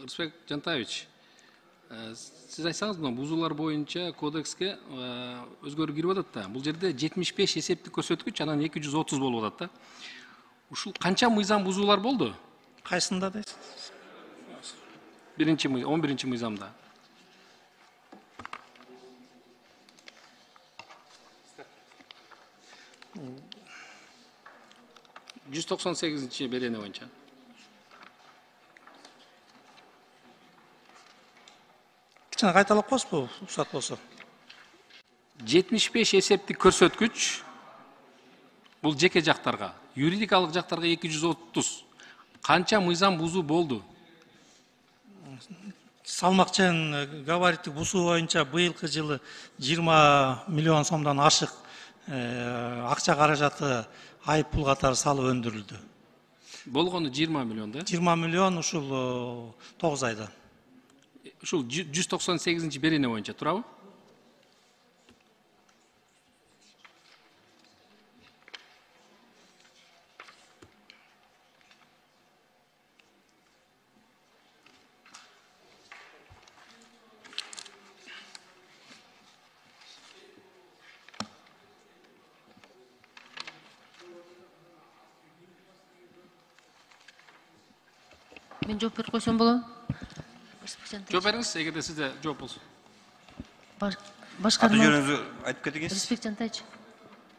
Рысбек Жантаевич, сиз айтсаңыз, мына бузуулар боюнча кодекске өзгөрүү кирип атат да. Бул жерде 75 эсептик көрсөткүч, анан 230 болуп атат да. Ушул канча мыйзам бузуулар болду? Кайсында дейсиз? 11-чи мыйзамда. Жүз 98-чи берене боюнча. Кайталап коесузбу, уруксат болсо? 75 эсептик көрсөткүч бул жеке жактарга, юридикалык жактарга 230. Канча мыйзам бузуу болду? Салмакчын габариттик бузуу боюнча быйылкы жылы 20 миллион сомдон ашык акча каражаты айып пул катары салып өндүрүлдү. Болгону 20 миллион да? 20 миллион ушул 9 айда. Ушул 198-чи берене боюнча турабы? Мен жооп берип койсом болобу? Жооп бериңиз, эгерде сизде жооп болсо. Башкарма. Аты жөнүңүздү айтып кетиңиз. Рысбек Жантаевич,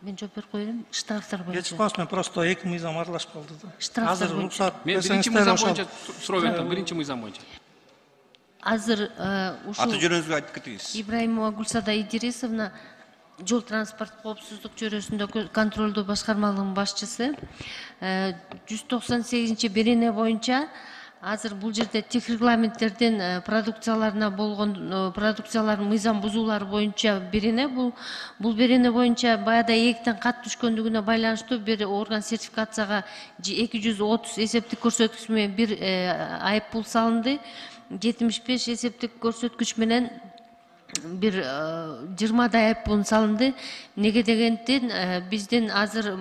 мен жооп берип коеюн. Штрафтар боюнча. Кечип калып, мен просто 2 мыйзам аралашып калды да. Штрафтар боюнча. Мен биринчи мыйзам боюнча сурап атам, биринчи мыйзам боюнча. Азыр ушул Аты жөнүңүздү айтып кетиңиз. Ибраимова Гүлсада Идрисовна, жол транспорт коопсуздук чөйрөсүндө контролдоо башкармалыгынын башчысы. 198-чи берене боюнча азыр бул жерде тех регламенттерден продукцияларына болгон продукциялардын мыйзам бузуулары боюнча берене, бул берене боюнча баягыда эктен кат түшкөндүгүнө байланыштуу бир орган сертификацияга 230 эсептик көрсөткүч менен бир айып пул салынды. 75 эсептик көрсөткүч менен бир 20 айып пул салынды. Неге дегенден биздин азыр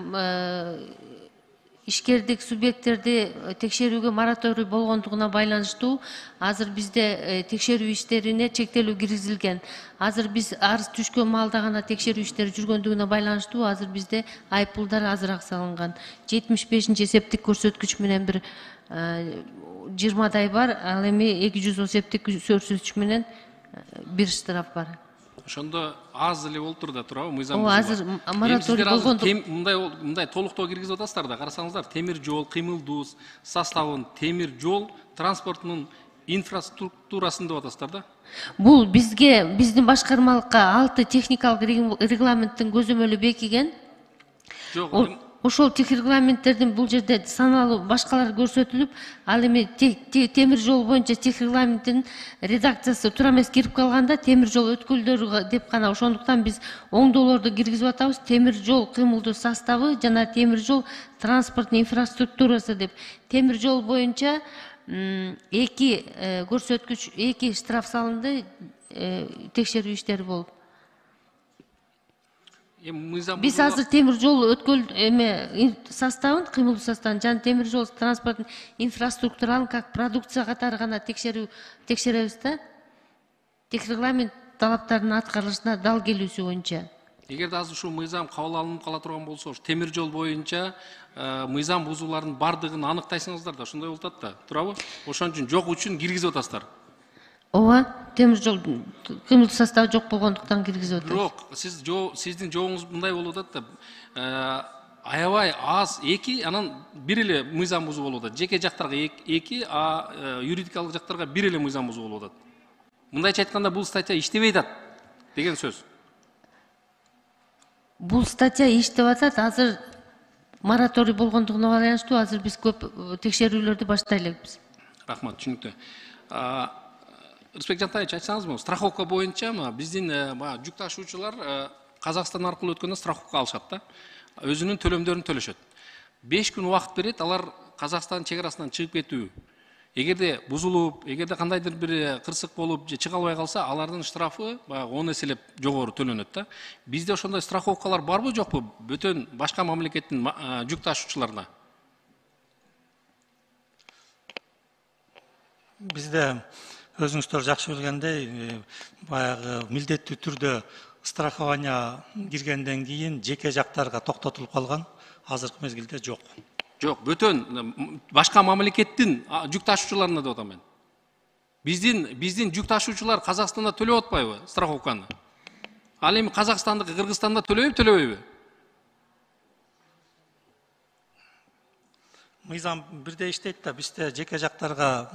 ишкердик субъекттерди текшерүүгө мораторий болгондугуна байланыштуу азыр бизде текшерүү иштерине чектелүү киргизилген. Азыр биз арыз түшкөн маалда гана текшерүү иштери жүргөндүгүнө байланыштуу азыр бизде айып пулдар азыраак салынган. 75-чи эсептик көрсөткүч менен бир 20 ай бар, ал эми 200 эсептик көрсөткүч менен бир штраф бар. Ошондо аз эле болуп тур да турабы мыйзам бузуу. Азыр мораторий болгондо мындай толуктоо киргизип атасыздар да, карасаңыздар, темир жол, кыймылдуу составын, темир жол транспортунун инфраструктурасын деп атасыздар да. Бул биздин башкармалыкка 6 техникалык регламенттин көзөмөлү бекиген. Жок, Ошол тех регламенттердин бул жерде саналуу башкалар көрсөтүлүп, ал эми темир жол боюнча тех регламенттин редакциясы туура эмес кирип калганда темир жол өткөлдөрү деп гана, ошондуктан биз оңдоолорду киргизип атабыз. Темир жол кыймылдуу составы жана темир жол транспорттун инфраструктурасы деп. Темир жол боюнча 2 көрсөткүч, 2 штраф салынды, текшерүү иштери болуп. Биз азыр темир жол өткөл составын, кыймылдуу составын жана темир жол транспорттун инфраструктуралын как продукция катары гана текшеребиз да. Тех регламент талаптарынын аткарылышына дал келүүсү боюнча. Эгерде азыр ушул мыйзам кабыл алынып кала турган болсо, темир жол боюнча мыйзам бузуулардын бардыгын аныктайсыңыздар да, ошондой болуп атат да, турабы? Ошон үчүн жок үчүн киргизип атасыздар. Ооба, темир жол кыймылдуу составы жок болгондуктан киргизип атабыз. Жок, сиздин жообуңуз мындай болуп атат да. Аябай аз 2, анан бир эле мыйзам бузуу болуп атат. Жеке жактарга 2, а юридикалык жактарга бир эле мыйзам бузуу болуп атат. Мындайча айтканда бул статья иштебей атат деген сөз. Бул статья иштеп атат, азыр мораторий болгондугуна байланыштуу азыр биз көп текшерүүлөрдү баштай элекпиз. Рахмат, түшүнүктүү. Рысбек Жантаевич, айтсаңызбы, страховка боюнча биздин жүк ташуучулар Казакстан аркылуу өткөндө страховка алышат да. Өзүнүн төлөмдөрүн төлөшөт. 5 күн убакыт берет, алар Казакстан чек арасынан чыгып кетүү. Эгерде бузулуп, эгерде кандайдыр бир кырсык болуп же чыга албай калса, алардын штрафы 10 эселеп жогору төлөнөт да. Бизде ошондой страховкалар барбы, жокпу? Бөтөн башка мамлекеттин жүк ташуучуларына. Бизде өзүңүздөр жакшы билгендей, баягы милдеттүү түрдө страхование киргенден кийин жеке жактарга токтотулуп калган. Азыркы мезгилде жок. Жок, бөтөн башка мамлекеттин жүк ташуучуларына деп атам мен. Биздин жүк ташуучулар Казакстанда төлөп атпайбы страховканы? Ал эми Казакстандыкы Кыргызстанда төлөбөйбү? Мыйзам бирдей иштейт да, бизде жеке жактарга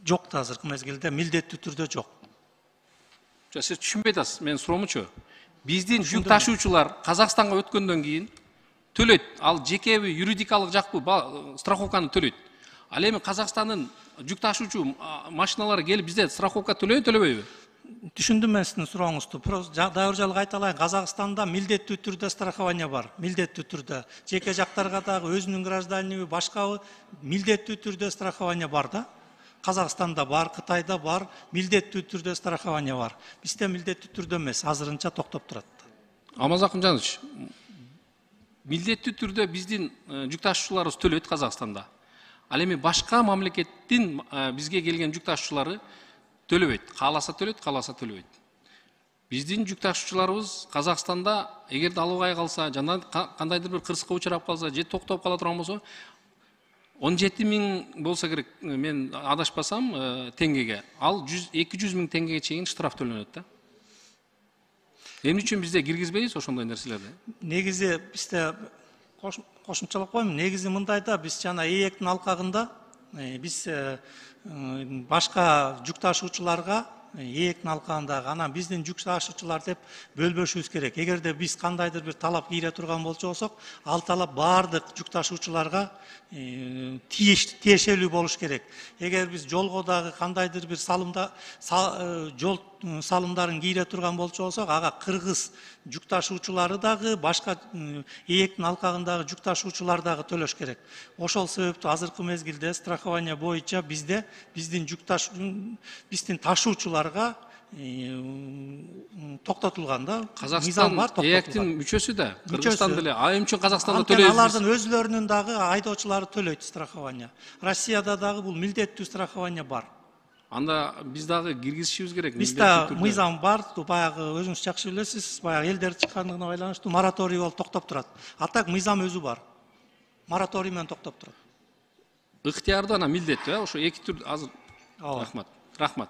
жок да, азыркы мезгилде милдеттүү түрдө жок. Сиз түшүнбөй атасыз, менин суроомчу. Биздин жүк ташуучулар Казакстанга өткөндөн кийин төлөйт. Ал жекеби, юридикалык жакпы страховканы төлөйт. Ал эми Казакстандын жүк ташуучу машиналары келип бизде страховка төлөбөйбү? Түшүндүм мен сиздин сурооңузду. Дайыр жалгы айталайын, Казакстанда милдеттүү түрдө страхование бар. Милдеттүү түрдө. Жеке жактарга дагы өзүнүн гражданиби, башкабы милдеттүү түрдө страхование бар да. Казакстанда бар, Кытайда бар, милдеттүү түрдө страхование бар. Бизде милдеттүү түрдө эмес, азырынча токтоп турат. Алмаз Акымжанович, милдеттүү түрдө биздин жүк ташуучуларыбыз төлөйт Казакстанда. Ал эми башка мамлекеттин бизге келген жүк ташуучулары төлөбөйт. Кааласа төлөйт, кааласа төлөбөйт. Биздин жүк ташуучуларыбыз Казакстанда эгерде албай калса, жана кандайдыр бир кырсыкка учурап калса, же токтоп кала турган болсо, 17 000 болса керек, мен адашпасам, теңгеге. Ал 200 000 теңгеге чейин штраф төлөнөт да. Эмне үчүн бизде киргизбейбиз ошондой нерселерди? Негизи бизде кошумчалап коеюн. Негизи мындайда, биз жана ээктин алкагында биз башка жүк ташуучуларга ээктин алкагындагы анан биздин жүк ташуучулар деп бөлбөшүбүз керек. Эгерде биз кандайдыр бир талап кийре турган болсок, ал талап баардык жүк ташуучуларга тиешелүү болуш керек. Эгер биз жолго дагы кандайдыр бир жол салымдарын кийре турган болсок, ага кыргыз жүк ташуучулары дагы, башка ээктин алкагындагы жүк ташуучулар дагы төлөш керек. Ошол себептүү азыркы мезгилде страхование боюнча биздин ташуучуларга токтотулган да. Казакстан ээктин мүчөсү да, Кыргызстан деле. Эмне үчүн Казакстанда төлөйбүз? төлөйбүз? Алардын өзлөрүнүн дагы айдоочулары төлөйт страхование. Россияда дагы бул милдеттүү страхование бар. Анда биз дагы киргизишибиз керек. Бизде мыйзам бар, баягы өзүңүз жакшы билесиз, баягы элдер чыккандыгына байланыштуу мораторий болуп токтоп турат. А так мыйзам өзү бар. Мораторий менен токтоп турат. Ыктыярдуу анан милдеттүү, ошо эки түр азыр. Рахмат. Рахмат.